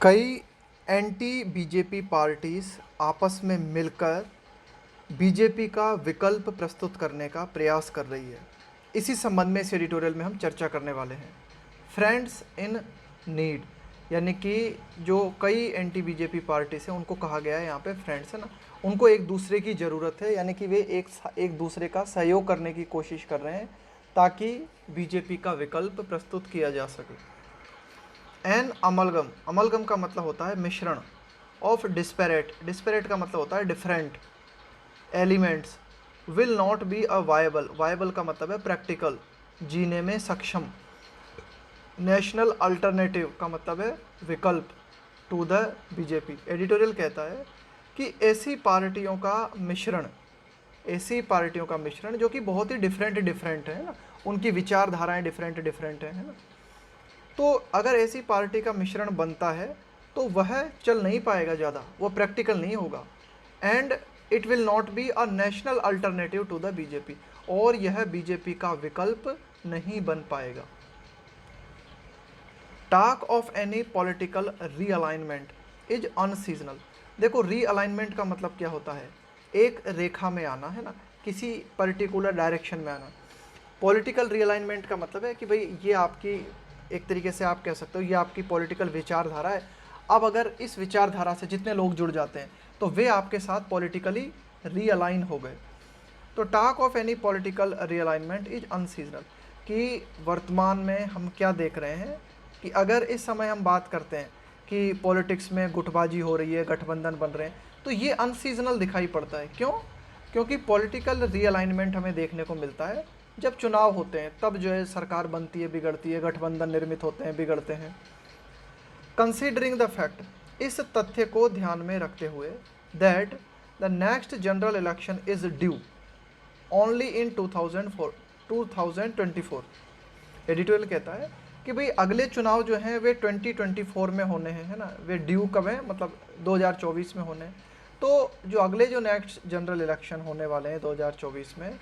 कई anti BJP parties आपस में मिलकर बीजेपी का विकल्प प्रस्तुत करने का प्रयास कर रही है। इसी संबंध में इस एडिटोरियल में हम चर्चा करने वाले हैं। फ्रेंड्स इन नीड, यानी कि जो कई एंटी बीजेपी पार्टीज हैं उनको कहा गया है यहाँ पे फ्रेंड्स है ना, उनको एक दूसरे की ज़रूरत है, यानी कि वे एक दूसरे का सहयोग करने की कोशिश कर रहे हैं ताकि बीजेपी का विकल्प प्रस्तुत किया जा सके। एन अमलगम, अमलगम का मतलब होता है मिश्रण। ऑफ डिस्पेरेट, डिस्पेरेट का मतलब होता है different elements. Will not be a viable, viable का मतलब है प्रैक्टिकल, जीने में सक्षम। नेशनल अल्टरनेटिव का मतलब है विकल्प टू द बीजेपी। एडिटोरियल कहता है कि ऐसी पार्टियों का मिश्रण, ऐसी पार्टियों का मिश्रण जो कि बहुत ही डिफरेंट है ना, उनकी विचारधाराएं डिफरेंट है ना, तो अगर ऐसी पार्टी का मिश्रण बनता है तो वह चल नहीं पाएगा ज़्यादा, वो प्रैक्टिकल नहीं होगा। And it will not be a national alternative to the BJP, और यह बीजेपी का विकल्प नहीं बन पाएगा। Talk of any political realignment is unseasonal. देखो रीअलाइनमेंट का मतलब क्या होता है, एक रेखा में आना है ना, किसी पर्टिकुलर डायरेक्शन में आना। पॉलिटिकल रीअलाइनमेंट का मतलब है कि भाई ये आपकी, एक तरीके से आप कह सकते हो ये आपकी पॉलिटिकल विचारधारा है। अब अगर इस विचारधारा से जितने लोग जुड़ जाते हैं तो वे आपके साथ पॉलिटिकली रीअलाइन हो गए। तो talk of any political realignment is unseasonal, कि वर्तमान में हम क्या देख रहे हैं कि अगर इस समय हम बात करते हैं कि पॉलिटिक्स में गुटबाजी हो रही है, गठबंधन बन रहे हैं, तो ये अनसीजनल दिखाई पड़ता है। क्यों? क्योंकि पॉलिटिकल रीअलाइनमेंट हमें देखने को मिलता है जब चुनाव होते हैं, तब जो है सरकार बनती है, बिगड़ती है, गठबंधन निर्मित होते हैं, बिगड़ते हैं। कंसीडरिंग द फैक्ट, इस तथ्य को ध्यान में रखते हुए, that the next general election is due only in 2024। Editorial कहता है कि भाई अगले चुनाव जो हैं वे 2024 में होने हैं, है ना, वे ड्यू कब हैं, मतलब 2024 में होने हैं। तो जो अगले जो नेक्स्ट जनरल इलेक्शन होने वाले हैं 2024 में,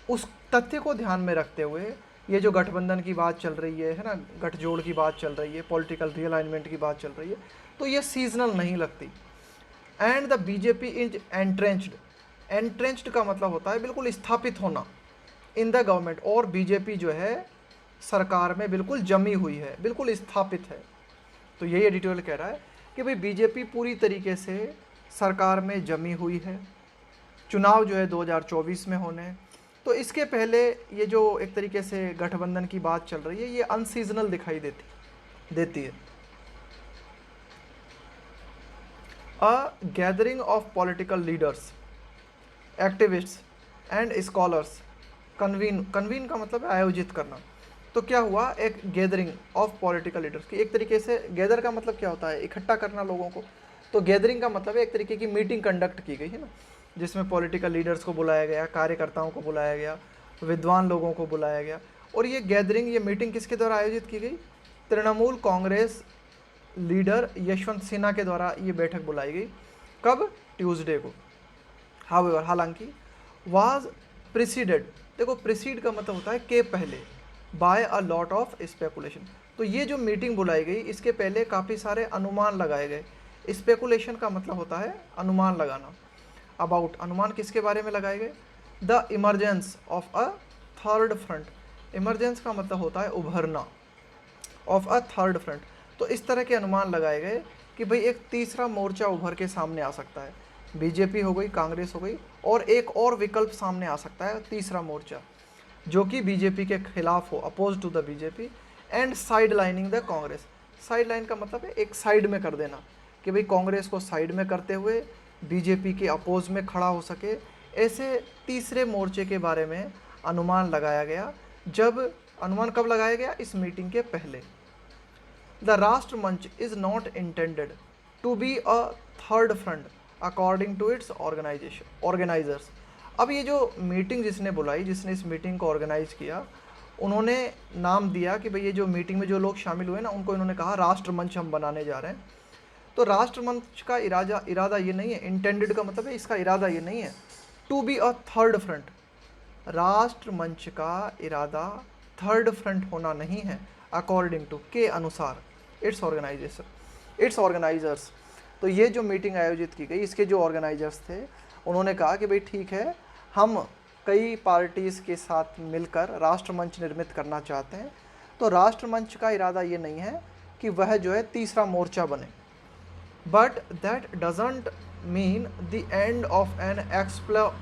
उस तथ्य को ध्यान में रखते हुए ये जो गठबंधन की बात चल रही है ना, गठजोड़ की बात चल रही है, पॉलिटिकल रीअलाइनमेंट की बात चल रही है, तो ये सीजनल नहीं लगती। And the BJP is entrenched, entrenched का मतलब होता है बिल्कुल स्थापित होना इन द गवर्नमेंट, और बीजेपी जो है सरकार में बिल्कुल जमी हुई है, बिल्कुल स्थापित है। तो यही एडिटोरियल कह रहा है कि भाई बीजेपी पूरी तरीके से सरकार में जमी हुई है, चुनाव जो है 2024 में होने हैं। तो इसके पहले ये जो एक तरीके से गठबंधन की बात चल रही है, ये अनसीजनल दिखाई देती है। अ gathering of political leaders, activists and scholars convene का मतलब है आयोजित करना। तो क्या हुआ, एक गैदरिंग ऑफ पॉलिटिकल लीडर्स की, एक तरीके से गैदर का मतलब क्या होता है, इकट्ठा करना लोगों को। तो गैदरिंग का मतलब है एक तरीके की मीटिंग कंडक्ट की गई है ना, जिसमें पॉलिटिकल लीडर्स को बुलाया गया, कार्यकर्ताओं को बुलाया गया, विद्वान लोगों को बुलाया गया। और ये गैदरिंग, ये मीटिंग किसके द्वारा आयोजित की गई? तृणमूल कांग्रेस लीडर यशवंत सिन्हा के द्वारा ये बैठक बुलाई गई। कब? ट्यूसडे को। हाउएवर, हालांकि वाज प्रिसीडेड, देखो प्रिसीड का मतलब होता है के पहले, by a lot of speculation. तो ये जो मीटिंग बुलाई गई इसके पहले काफ़ी सारे अनुमान लगाए गए। स्पेकुलेशन का मतलब होता है अनुमान लगाना। अबाउट, अनुमान किसके बारे में लगाए गए? The emergence of a third front, emergence का मतलब होता है उभरना, ऑफ अ थर्ड फ्रंट। तो इस तरह के अनुमान लगाए गए कि भाई एक तीसरा मोर्चा उभर के सामने आ सकता है। बीजेपी हो गई, कांग्रेस हो गई, और एक और विकल्प सामने आ सकता है, तीसरा मोर्चा, जो कि बीजेपी के खिलाफ हो, oppose to the BJP. And sidelining the Congress, sideline का मतलब है एक साइड में कर देना, कि भाई कांग्रेस को साइड में करते हुए बीजेपी के अपोज में खड़ा हो सके। ऐसे तीसरे मोर्चे के बारे में अनुमान लगाया गया। जब अनुमान कब लगाया गया? इस मीटिंग के पहले। The Rashtra Manch is not intended to be a third front according to its organisers. अब ये जो मीटिंग जिसने बुलाई, जिसने इस मीटिंग को ऑर्गेनाइज किया, उन्होंने नाम दिया कि भाई ये जो मीटिंग में जो लोग शामिल हुए ना, उनको इन्होंने कहा राष्ट्र मंच हम बनाने जा रहे हैं। तो राष्ट्र मंच का इरादा ये नहीं है, इंटेंडेड का मतलब है इसका इरादा ये नहीं है to be a third front, Rashtra Manch का इरादा थर्ड फ्रंट होना नहीं है, अकॉर्डिंग टू, के अनुसार, इट्स ऑर्गेनाइजेशन, इट्स ऑर्गेनाइजर्स। तो ये जो मीटिंग आयोजित की गई, इसके जो ऑर्गेनाइजर्स थे, उन्होंने कहा कि भाई ठीक है, हम कई पार्टीज़ के साथ मिलकर राष्ट्रमंच निर्मित करना चाहते हैं। तो राष्ट्रमंच का इरादा ये नहीं है कि वह जो है तीसरा मोर्चा बने, but that doesn't mean the end of N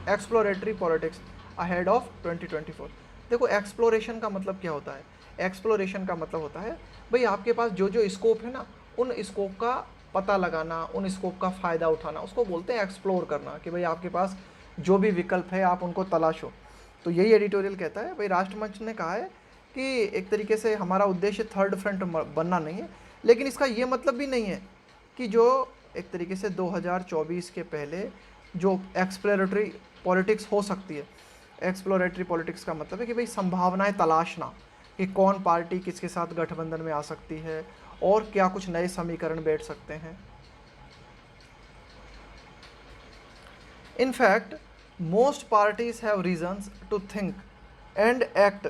exploratory politics ahead of 2024। देखो, एक्सप्लोरेशन का मतलब क्या होता है? एक्सप्लोरेशन का मतलब होता है भाई आपके पास जो जो स्कोप है ना, उन स्कोप का पता लगाना, उन स्कोप का फ़ायदा उठाना, उसको बोलते हैं एक्सप्लोर करना, कि भाई आपके पास जो भी विकल्प है आप उनको तलाशो। तो यही एडिटोरियल कहता है। भाई राष्ट्रमंच ने कहा है कि एक तरीके से हमारा उद्देश्य थर्ड फ्रंट बनना नहीं है, लेकिन इसका ये मतलब भी नहीं है कि जो एक तरीके से 2024 के पहले जो एक्सप्लोरेटरी पॉलिटिक्स हो सकती है। एक्सप्लोरेटरी पॉलिटिक्स का मतलब है कि भाई संभावनाएं तलाशना, कि कौन पार्टी किसके साथ गठबंधन में आ सकती है और क्या कुछ नए समीकरण बैठ सकते हैं। In fact, most parties have reasons to think and act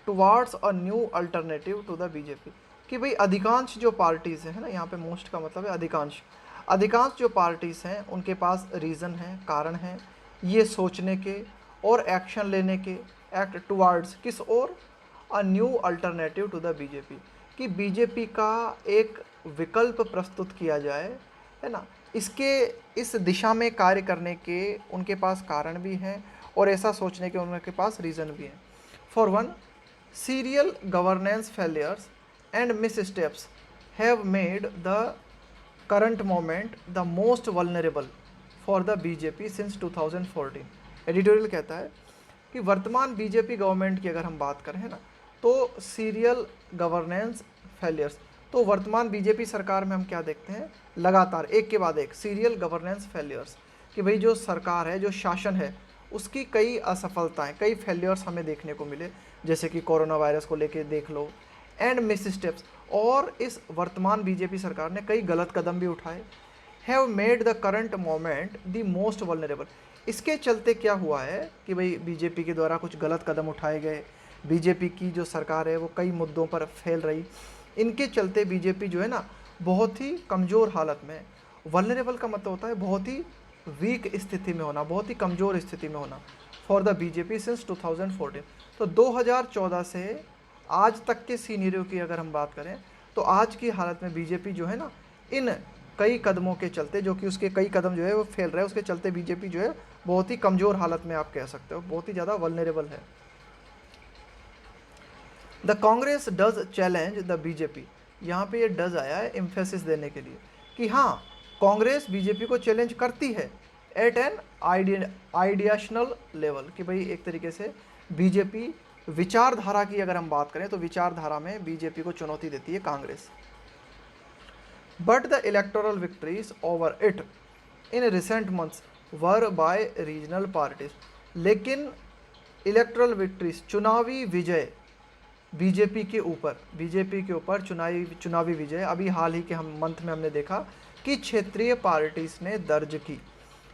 towards a new alternative to the BJP। कि भाई अधिकांश जो पार्टीज़ हैं, है ना, यहाँ पे मोस्ट का मतलब है अधिकांश, अधिकांश जो पार्टीज़ हैं उनके पास रीज़न है, कारण है ये सोचने के और एक्शन लेने के, एक्ट टुवार्ड्स किस और, a new alternative to the BJP, कि बीजेपी का एक विकल्प प्रस्तुत किया जाए, है ना। इसके इस दिशा में कार्य करने के उनके पास कारण भी हैं और ऐसा सोचने के उनके पास रीज़न भी हैं। For one, serial governance failures and miss steps have made the current moment the most vulnerable for the BJP since 2014। Editorial कहता है कि वर्तमान बीजेपी गवर्नमेंट की अगर हम बात करें ना, तो सीरियल गवर्नेंस फेलियर्स, तो वर्तमान बीजेपी सरकार में हम क्या देखते हैं, लगातार एक के बाद एक सीरियल गवर्नेंस फेलियर्स, कि भाई जो सरकार है, जो शासन है, उसकी कई असफलताएं, कई फेलियर्स हमें देखने को मिले, जैसे कि कोरोना वायरस को लेके देख लो, एंड मिस स्टेप्स, और इस वर्तमान बीजेपी सरकार ने कई गलत कदम भी उठाए, have made the current moment the most vulnerable. इसके चलते क्या हुआ है कि भाई बीजेपी के द्वारा कुछ गलत कदम उठाए गए, बीजेपी की जो सरकार है वो कई मुद्दों पर फैल रही, इनके चलते बीजेपी जो है ना बहुत ही कमज़ोर हालत में है। वल्नरेबल का मतलब होता है बहुत ही वीक स्थिति में होना, बहुत ही कमज़ोर स्थिति में होना, फॉर द बीजेपी सिंस 2014। तो 2014 से आज तक के सीनियरों की अगर हम बात करें, तो आज की हालत में बीजेपी जो है ना, इन कई कदमों के चलते, जो कि उसके कई कदम जो है वो फैल रहे हैं, उसके चलते बीजेपी जो है बहुत ही कमज़ोर हालत में आप कह सकते हो, बहुत ही ज़्यादा वल्नरेबल है। The Congress does challenge the BJP, यहाँ पे ये डज आया है एम्फेसिस देने के लिए कि हाँ, कांग्रेस बीजेपी को चैलेंज करती है एट एन आइडियाशनल लेवल, कि भाई एक तरीके से बीजेपी विचारधारा की अगर हम बात करें तो विचारधारा में बीजेपी को चुनौती देती है Congress. But the electoral victories over it in recent months were by regional parties, लेकिन इलेक्टोरल विक्ट्रीज, चुनावी विजय बीजेपी के ऊपर चुनावी विजय अभी हाल ही के हम मंथ में हमने देखा कि क्षेत्रीय पार्टीज ने दर्ज की।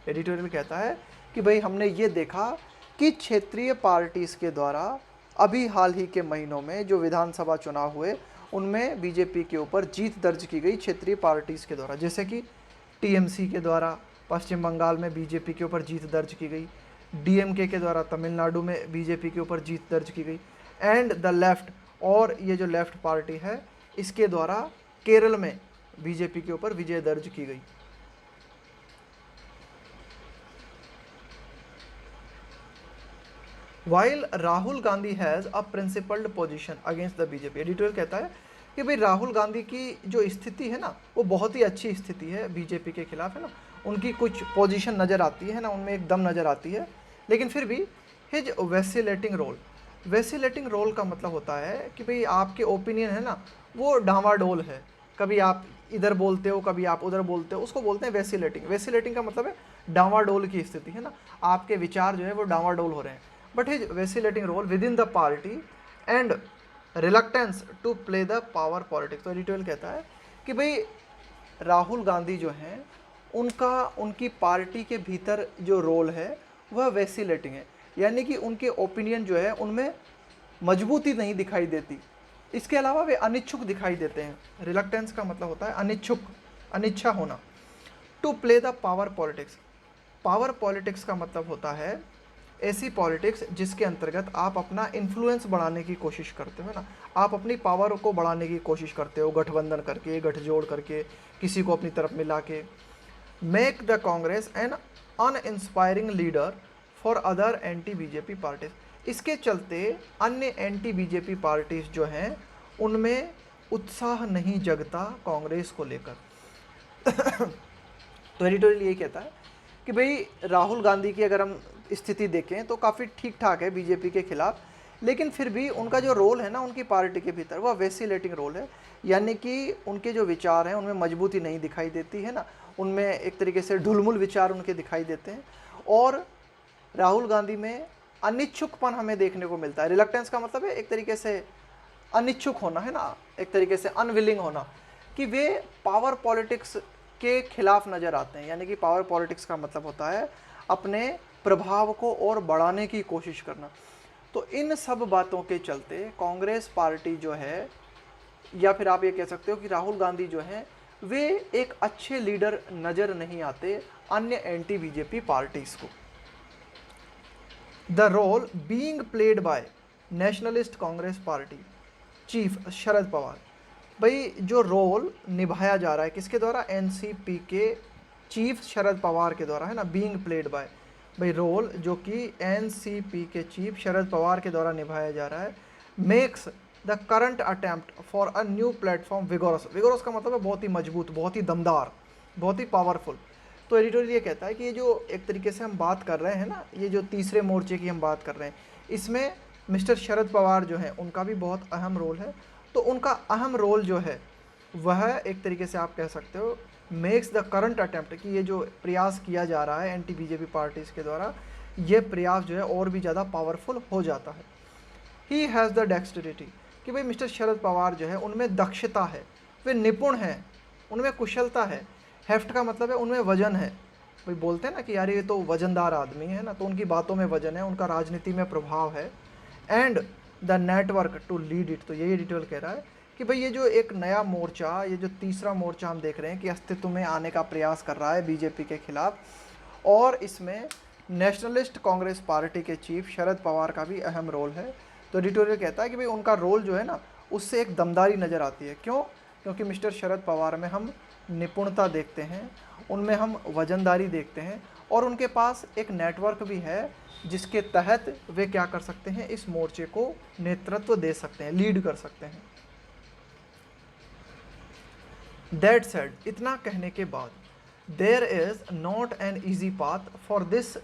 एडिटोरियल कहता है कि भाई हमने ये देखा कि क्षेत्रीय पार्टीज के द्वारा अभी हाल ही के महीनों में जो विधानसभा चुनाव हुए उनमें बीजेपी के ऊपर जीत दर्ज की गई क्षेत्रीय पार्टीज के द्वारा, जैसे कि टीएमसी के द्वारा पश्चिम बंगाल में बीजेपी के ऊपर जीत दर्ज की गई, डीएमके के द्वारा तमिलनाडु में बीजेपी के ऊपर जीत दर्ज की गई, एंड द लेफ्ट, और ये जो लेफ्ट पार्टी है इसके द्वारा केरल में बीजेपी के ऊपर विजय दर्ज की गई। While Rahul Gandhi has a principled position against the BJP, editorial कहता है कि भाई राहुल गांधी की जो स्थिति है ना वो बहुत ही अच्छी स्थिति है बीजेपी के खिलाफ, है ना, उनकी कुछ पोजीशन नज़र आती है ना, उनमें एक दम नज़र आती है, लेकिन फिर भी हिज वैसिलेटिंग रोल का मतलब होता है कि भाई आपके ओपिनियन है ना वो डावाडोल है, कभी आप इधर बोलते हो कभी आप उधर बोलते हो, उसको बोलते हैं वैसिलेटिंग का मतलब है डावाडोल की स्थिति, है ना, आपके विचार जो है वो डावाडोल हो रहे हैं। But his vacillating role within the party and reluctance to play the power politics. तो एडिटोरियल कहता है कि भाई राहुल गांधी जो हैं उनकी पार्टी के भीतर जो रोल है वह वैसिलेटिंग है, यानी कि उनके ओपिनियन जो है उनमें मजबूती नहीं दिखाई देती, इसके अलावा वे अनिच्छुक दिखाई देते हैं। रिलक्टेंस का मतलब होता है अनिच्छुक, अनिच्छा होना। To play the power politics, power politics का मतलब होता है ऐसी पॉलिटिक्स जिसके अंतर्गत आप अपना इन्फ्लुएंस बढ़ाने की कोशिश करते हो ना, आप अपनी पावर को बढ़ाने की कोशिश करते हो, गठबंधन करके, गठजोड़ करके, किसी को अपनी तरफ मिला के। Make the Congress an uninspiring leader for other anti BJP parties, इसके चलते अन्य एंटी बीजेपी पार्टीज जो हैं उनमें उत्साह नहीं जगता कांग्रेस को लेकर। तो एडिटोरियल यही कहता है कि भाई राहुल गांधी की अगर हम स्थिति देखें तो काफ़ी ठीक ठाक है बीजेपी के खिलाफ, लेकिन फिर भी उनका जो रोल है ना उनकी पार्टी के भीतर वह वैसिलेटिंग रोल है, यानी कि उनके जो विचार हैं उनमें मजबूती नहीं दिखाई देती है ना, उनमें एक तरीके से ढुलमुल विचार उनके दिखाई देते हैं। और राहुल गांधी में अनिच्छुकपन हमें देखने को मिलता है। रिलक्टेंस का मतलब है एक तरीके से अनिच्छुक होना है ना, एक तरीके से अनविलिंग होना, कि वे पावर पॉलिटिक्स के खिलाफ नज़र आते हैं। यानी कि पावर पॉलिटिक्स का मतलब होता है अपने प्रभाव को और बढ़ाने की कोशिश करना। तो इन सब बातों के चलते कांग्रेस पार्टी जो है, या फिर आप ये कह सकते हो कि राहुल गांधी जो हैं वे एक अच्छे लीडर नज़र नहीं आते अन्य एंटी बीजेपी पार्टीज़ को। The role being played by nationalist Congress party chief Sharad Pawar, भाई जो रोल निभाया जा रहा है किसके द्वारा, एनसीपी के चीफ शरद पवार के द्वारा है ना, बीइंग प्लेड बाय, भाई रोल जो कि एनसीपी के चीफ शरद पवार के द्वारा निभाया जा रहा है, makes the current attempt for a new platform vigorous, vigorous का मतलब है बहुत ही मजबूत, बहुत ही दमदार, बहुत ही पावरफुल। तो एडिटोरियल ये कहता है कि ये जो एक तरीके से हम बात कर रहे हैं ना, ये जो तीसरे मोर्चे की हम बात कर रहे हैं, इसमें मिस्टर शरद पवार जो है उनका भी बहुत अहम रोल है। तो उनका अहम रोल जो है वह एक तरीके से आप कह सकते हो मेक्स द करंट अटेम्प्ट, कि ये जो प्रयास किया जा रहा है एंटी बीजेपी पार्टीज़ के द्वारा, ये प्रयास जो है और भी ज़्यादा पावरफुल हो जाता है। ही हैज़ द डेक्स्टरिटी, कि भाई मिस्टर शरद पवार जो है उनमें दक्षता है, वे निपुण हैं, उनमें कुशलता है। हेफ्ट का मतलब है उनमें वजन है, भाई बोलते हैं ना कि यार ये तो वजनदार आदमी है ना, तो उनकी बातों में वजन है, उनका राजनीति में प्रभाव है। And the network to lead it, तो यही डिटेल कह रहा है कि भाई ये जो एक नया मोर्चा, ये जो तीसरा मोर्चा हम देख रहे हैं कि अस्तित्व में आने का प्रयास कर रहा है बीजेपी के खिलाफ, और इसमें नेशनलिस्ट कांग्रेस पार्टी के चीफ शरद पवार का भी अहम रोल है। तो एडिटोरियल कहता है कि भाई उनका रोल जो है ना उससे एक दमदारी नज़र आती है। क्यों? क्योंकि मिस्टर शरद पवार में हम निपुणता देखते हैं, उनमें हम वजनदारी देखते हैं, और उनके पास एक नेटवर्क भी है जिसके तहत वे क्या कर सकते हैं, इस मोर्चे को नेतृत्व दे सकते हैं, लीड कर सकते हैं। दैट सेड, इतना कहने के बाद, there is not an easy path for this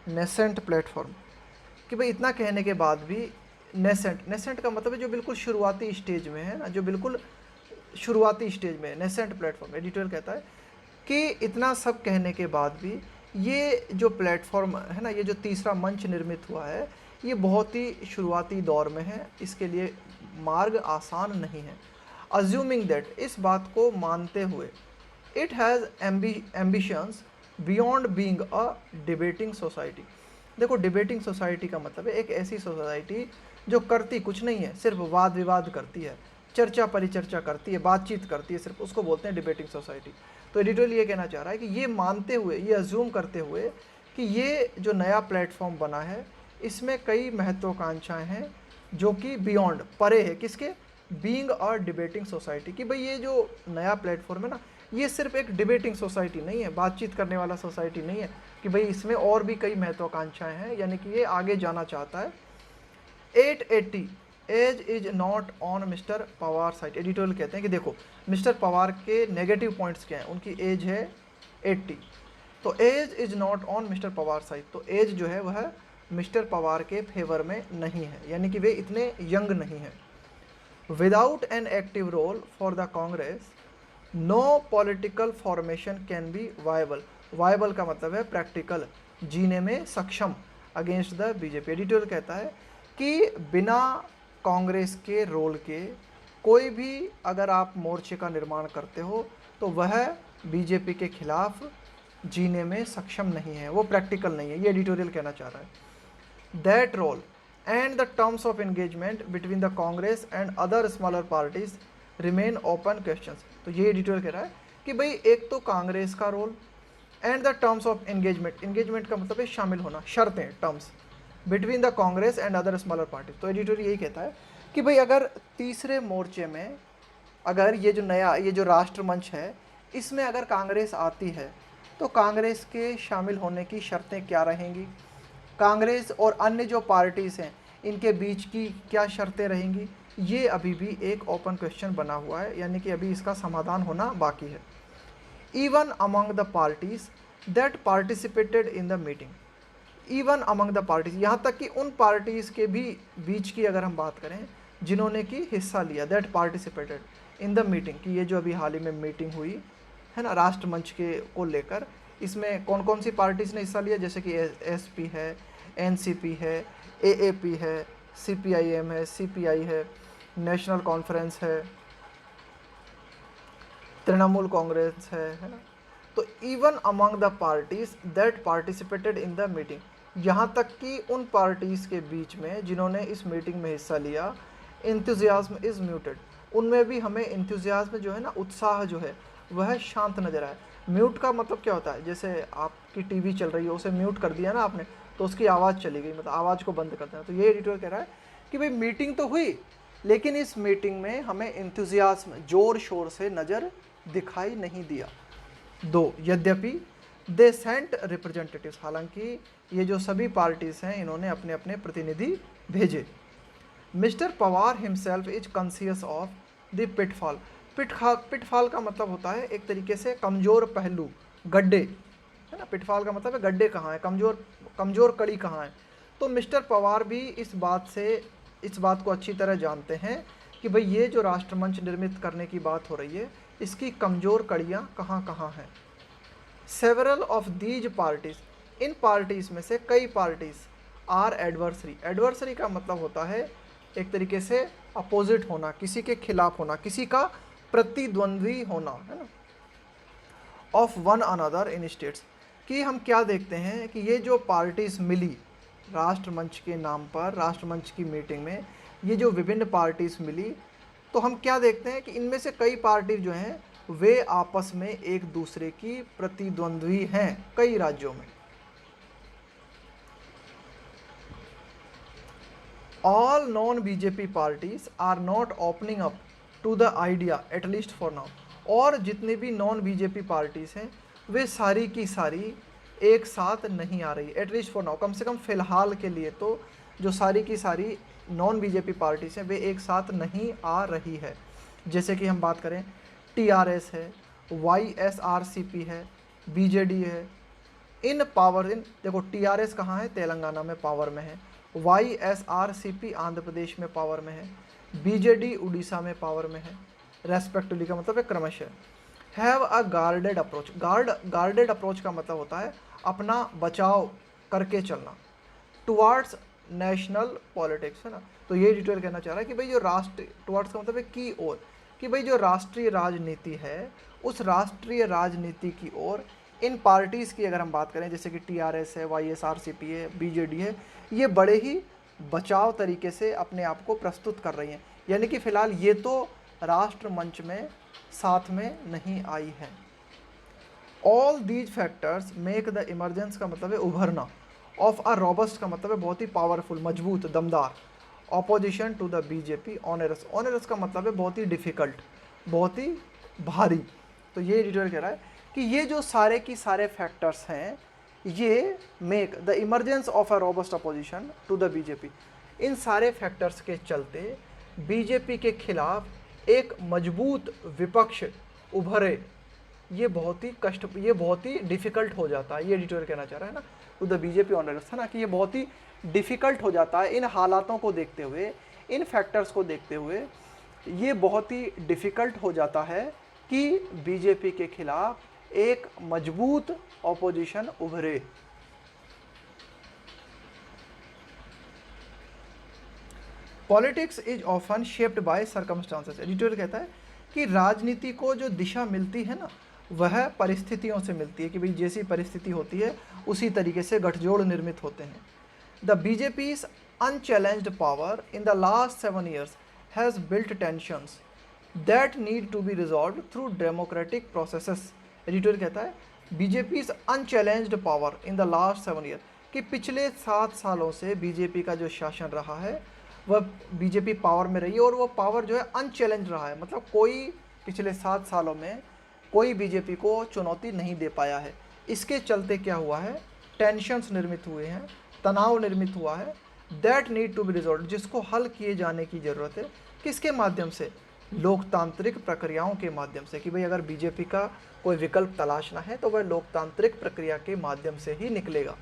nascent platform, कि भाई इतना कहने के बाद भी नेसेंट, नेसेंट का मतलब है जो बिल्कुल शुरुआती स्टेज में है ना, जो बिल्कुल शुरुआती स्टेज में, नेसेंट प्लेटफॉर्म। एडिटोरियल कहता है कि इतना सब कहने के बाद भी ये जो प्लेटफॉर्म है ना, ये जो तीसरा मंच निर्मित हुआ है, ये बहुत ही शुरुआती दौर में है, इसके लिए मार्ग आसान नहीं है। अज्यूमिंग दैट, इस बात को मानते हुए, it has ambitions beyond being a debating society. देखो डिबेटिंग सोसाइटी का मतलब है एक ऐसी सोसाइटी जो करती कुछ नहीं है, सिर्फ वाद विवाद करती है, चर्चा परिचर्चा करती है, बातचीत करती है, सिर्फ उसको बोलते हैं डिबेटिंग सोसाइटी। तो एडिटोरियल ये कहना चाह रहा है कि ये मानते हुए, ये अज्यूम करते हुए कि ये जो नया प्लेटफॉर्म बना है इसमें कई महत्वाकांक्षाएं हैं जो कि बियॉन्ड, परे है किसके, बीइंग अ डिबेटिंग सोसाइटी, कि भाई ये जो नया प्लेटफॉर्म है ना ये सिर्फ एक डिबेटिंग सोसाइटी नहीं है, बातचीत करने वाला सोसाइटी नहीं है, कि भाई इसमें और भी कई महत्वाकांक्षाएं हैं, यानी कि ये आगे जाना चाहता है। 880 as is not on mister Pawar side. Editorial कहते हैं कि देखो मिस्टर पवार के नेगेटिव पॉइंट्स क्या हैं, उनकी एज है 80, तो age is not on mister Pawar side, तो एज जो है वह मिस्टर पवार के फेवर में नहीं है, यानी कि वे इतने यंग नहीं हैं। Without an active role for the Congress no political formation can be viable. Viable का मतलब है प्रैक्टिकल, जीने में सक्षम, अगेंस्ट द बीजेपी। एडिटोरियल कहता है कि बिना कांग्रेस के रोल के कोई भी अगर आप मोर्चे का निर्माण करते हो तो वह बीजेपी के खिलाफ जीने में सक्षम नहीं है, वो प्रैक्टिकल नहीं है, ये एडिटोरियल कहना चाह रहा है। That role and the terms of engagement between the Congress and other smaller parties remain open questions. तो ये एडिटोरियल कह रहा है कि भाई एक तो कांग्रेस का role and the terms of engagement, engagement का मतलब है शामिल होना, शर्तें, terms between the Congress and other smaller party. तो एडिटर यही कहता है कि भाई अगर तीसरे मोर्चे में अगर ये जो नया ये जो राष्ट्रमंच है इसमें अगर कांग्रेस आती है तो कांग्रेस के शामिल होने की शर्तें क्या रहेंगी, कांग्रेस और अन्य जो पार्टीज़ हैं इनके बीच की क्या शर्तें रहेंगी, ये अभी भी एक ओपन क्वेश्चन बना हुआ है, यानी कि अभी इसका समाधान होना बाकी है। Even among the parties that participated in the meeting, even among the parties, यहाँ तक कि उन पार्टीज़ के भी बीच की अगर हम बात करें जिन्होंने कि हिस्सा लिया, that participated in the meeting, कि ये जो अभी हाल ही में मीटिंग हुई है ना राष्ट्रमंच के को लेकर, इसमें कौन कौन सी पार्टीज़ ने हिस्सा लिया, जैसे कि एसपी है, एनसीपी है, एएपी है, सीपीआईएम है, सीपीआई है, नेशनल कॉन्फ्रेंस है, तृणमूल कांग्रेस है ना। तो even among the parties that participated in the meeting, यहाँ तक कि उन पार्टीज़ के बीच में जिन्होंने इस मीटिंग में हिस्सा लिया, इंथुजियाज्म इज़ म्यूटेड, उनमें भी हमें इंथुजियाज्म जो है ना, उत्साह जो है वह शांत नजर आए। म्यूट का मतलब क्या होता है, जैसे आपकी टीवी चल रही है उसे म्यूट कर दिया ना आपने तो उसकी आवाज़ चली गई, मतलब आवाज़ को बंद कर देना। तो ये एडिटर कह रहा है कि भाई मीटिंग तो हुई लेकिन इस मीटिंग में हमें इंथुजियाज्म जोर शोर से नज़र दिखाई नहीं दिया। दो, यद्यपि दे सेंट रिप्रेजेंटेटिव्स, हालांकि ये जो सभी पार्टीज़ हैं इन्होंने अपने अपने प्रतिनिधि भेजे। Mister Pawar himself is conscious of the pitfall, pitfall का मतलब होता है एक तरीके से कमज़ोर पहलू, गड्ढे है ना, पिटफॉल का मतलब है गड्ढे कहाँ हैं, कमज़ोर कड़ी कहाँ है। तो मिस्टर पवार भी इस बात को अच्छी तरह जानते हैं कि भाई ये जो राष्ट्रमंच निर्मित करने की बात हो रही है इसकी कमज़ोर कड़ियाँ कहाँ कहाँ हैं। Several of these parties, in parties में से कई पार्टीज़ आर एडवर्सरी, एडवर्सरी का मतलब होता है एक तरीके से अपोजिट होना, किसी के खिलाफ होना, किसी का प्रतिद्वंद्वी होना है ना, of one another in states, कि हम क्या देखते हैं कि ये जो पार्टीज़ मिली राष्ट्रमंच के नाम पर, राष्ट्रमंच की मीटिंग में ये जो विभिन्न पार्टीज़ मिली, तो हम क्या देखते हैं कि इनमें से कई पार्टी जो हैं वे आपस में एक दूसरे की प्रतिद्वंद्वी हैं कई राज्यों में। All non BJP parties are not opening up to the idea at least for now, और जितनी भी नॉन बीजेपी पार्टीज़ हैं वे सारी की सारी एक साथ नहीं आ रही, एटलीस्ट फॉर नाउ, कम से कम फ़िलहाल के लिए तो जो सारी की सारी नॉन बीजेपी पार्टीज़ हैं वे एक साथ नहीं आ रही है। जैसे कि हम बात करें टीआरएस है, वाईएसआरसीपी है, बीजेडी है, इन पावर इन, देखो टीआरएस कहाँ है, तेलंगाना में पावर में है, वाईएसआरसीपी आंध्र प्रदेश में पावर में है, बीजेडी उड़ीसा में पावर में है, रेस्पेक्टिवली का मतलब है क्रमशः। Have a guarded approach, guarded approach का मतलब होता है अपना बचाव करके चलना, टुवार्ड्स नेशनल पॉलिटिक्स है ना। तो ये डिटेल कहना चाह रहा है कि भाई जो राष्ट्र, टुवार्ड्स का मतलब है की ओर, कि भाई जो राष्ट्रीय राजनीति है उस राष्ट्रीय राजनीति की ओर इन पार्टीज़ की अगर हम बात करें, जैसे कि टीआरएस है, वाईएसआरसीपी है, बीजेडी है, ये बड़े ही बचाव तरीके से अपने आप को प्रस्तुत कर रही हैं, यानी कि फ़िलहाल ये तो राष्ट्रमंच में साथ में नहीं आई है। All these factors make the emergence का मतलब है उभरना, ऑफ अ रोबस्ट का मतलब है बहुत ही पावरफुल, मजबूत, दमदार, opposition to the BJP onerous, onerous का मतलब है बहुत ही डिफ़िकल्ट, बहुत ही भारी। तो ये एडिटर कह रहा है कि ये जो सारे की सारे फैक्टर्स हैं ये make the emergence of a robust opposition to the BJP, इन सारे फैक्टर्स के चलते बीजेपी के खिलाफ एक मजबूत विपक्ष उभरे, ये बहुत ही डिफ़िकल्ट हो जाता है। ये एडिटोरियल कहना चाह रहा है ना, टू द बीजेपी ऑनरस है ना, कि ये बहुत ही डिफ़िकल्ट हो जाता है इन हालातों को देखते हुए, इन फैक्टर्स को देखते हुए ये बहुत ही डिफ़िकल्ट हो जाता है कि बीजेपी के खिलाफ एक मजबूत ऑपोजिशन उभरे। Politics is often shaped by circumstances, editorial कहता है कि राजनीति को जो दिशा मिलती है ना वह परिस्थितियों से मिलती है, कि भाई जैसी परिस्थिति होती है उसी तरीके से गठजोड़ निर्मित होते हैं। The BJP's unchallenged power in the last 7 years has built tensions that need to be resolve through democratic processes. Editorial कहता है BJP is unchallenged power in the last 7 year, कि पिछले 7 सालों से बीजेपी का जो शासन रहा है वह बीजेपी पावर में रही है, और वो पावर जो है अनचैलेंज रहा है, मतलब कोई पिछले 7 सालों में कोई बीजेपी को चुनौती नहीं दे पाया है। इसके चलते क्या हुआ है, टेंशन्स निर्मित हुए हैं, तनाव निर्मित हुआ है, that need to be resolve, जिसको हल किए जाने की ज़रूरत है। किसके माध्यम से, लोकतांत्रिक प्रक्रियाओं के माध्यम से, कि भाई अगर बीजेपी का कोई विकल्प तलाशना है तो वह लोकतांत्रिक प्रक्रिया के माध्यम से ही निकलेगा।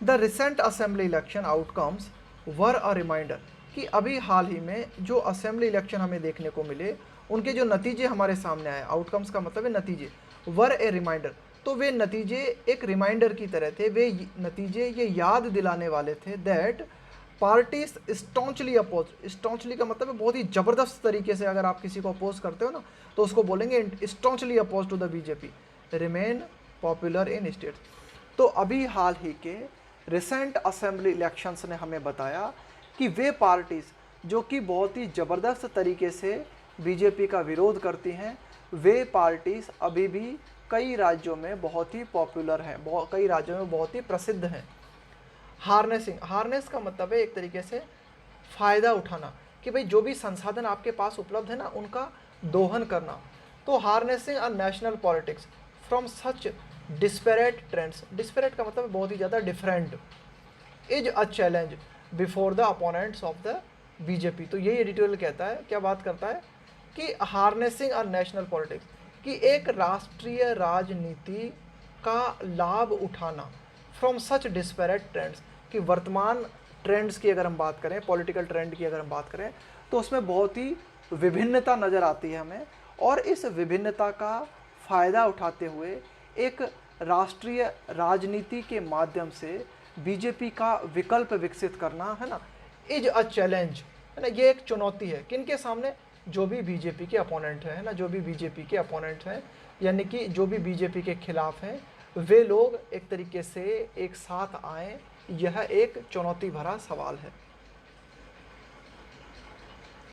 The recent assembly election outcomes were a reminder, कि अभी हाल ही में जो असेंबली इलेक्शन हमें देखने को मिले उनके जो नतीजे हमारे सामने आए, आउटकम्स का मतलब है नतीजे, वर ए रिमाइंडर, तो वे नतीजे एक रिमाइंडर की तरह थे, वे नतीजे ये याद दिलाने वाले थे दैट पार्टीज स्टॉन्चली अपोज, स्टॉन्चली का मतलब है बहुत ही ज़बरदस्त तरीके से, अगर आप किसी को अपोज करते हो ना तो उसको बोलेंगे staunchly oppose to the BJP remain popular in states. तो अभी हाल ही के रिसेंट असेंबली इलेक्शंस ने हमें बताया कि वे पार्टीज़ जो कि बहुत ही ज़बरदस्त तरीके से बीजेपी का विरोध करती हैं, वे पार्टीज़ अभी भी कई राज्यों में बहुत ही पॉपुलर हैं, कई राज्यों में बहुत ही प्रसिद्ध हैं। हार्नेसिंग, हार्नेस का मतलब है एक तरीके से फ़ायदा उठाना, कि भाई जो भी संसाधन आपके पास उपलब्ध है ना उनका दोहन करना। तो harnessing a national politics from such disparate trends, disparate का मतलब बहुत ही ज़्यादा different, is a challenge before the opponents of the BJP. तो यही एडिटोरियल कहता है, क्या बात करता है कि हार्नेसिंग अ नेशनल पॉलिटिक्स, कि एक राष्ट्रीय राजनीति का लाभ उठाना फ्रॉम सच डिस्पेरेट ट्रेंड्स, कि वर्तमान ट्रेंड्स की अगर हम बात करें, पॉलिटिकल ट्रेंड की अगर हम बात करें तो उसमें बहुत ही विभिन्नता नज़र आती है हमें, और इस विभिन्नता का फ़ायदा उठाते हुए एक राष्ट्रीय राजनीति के माध्यम से बीजेपी का विकल्प विकसित करना, है ना, इज अ चैलेंज, है ना, ये एक चुनौती है किनके सामने, जो भी बीजेपी के अपोनेंट है ना, जो भी बीजेपी के अपोनेंट हैं, यानी कि जो भी बीजेपी के खिलाफ हैं, वे लोग एक तरीके से एक साथ आएँ, यह एक चुनौती भरा सवाल है।